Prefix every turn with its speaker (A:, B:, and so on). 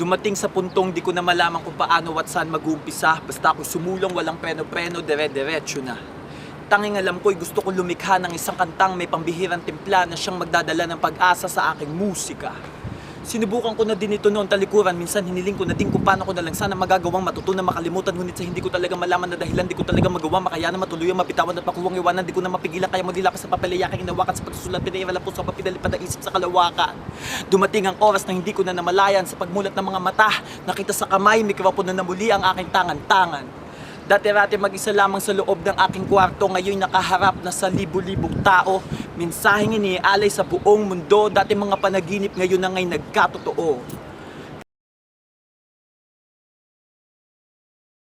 A: Dumating sa puntong di ko na malaman kung paano at saan mag-uumpisa. Basta ako sumulong, walang preno-preno, dire-diretso na. Tanging alam ko'y gusto kong lumikha ng isang kantang may pambihirang timpla na siyang magdadala ng pag-asa sa aking musika. Sinubukan ko na din ito noon talikuran, minsan hiniling ko na din kung paano ko na lang sana magagawang matutunan makalimutan, ngunit sa hindi ko talaga malaman na dahilan di ko talaga magawa makayanan matuluyan mabitawan at makuwang iwanan, di ko na mapigilan kaya magdila pa sa papelayaking inawakan sa pagsusulat pinahirala po sa papinalipad ang isip sa kalawakan. Dumating ang oras na hindi ko na namalayan sa pagmulat ng mga mata, nakita sa kamay mikropono na muli ang aking tangan-tangan. Dati-rati mag-isa lamang sa loob ng aking kwarto, ngayon nakaharap na sa libu-libong tao. Mensaheng iniaalay sa buong mundo, dati mga panaginip ngayon na ngay nagkatotoo.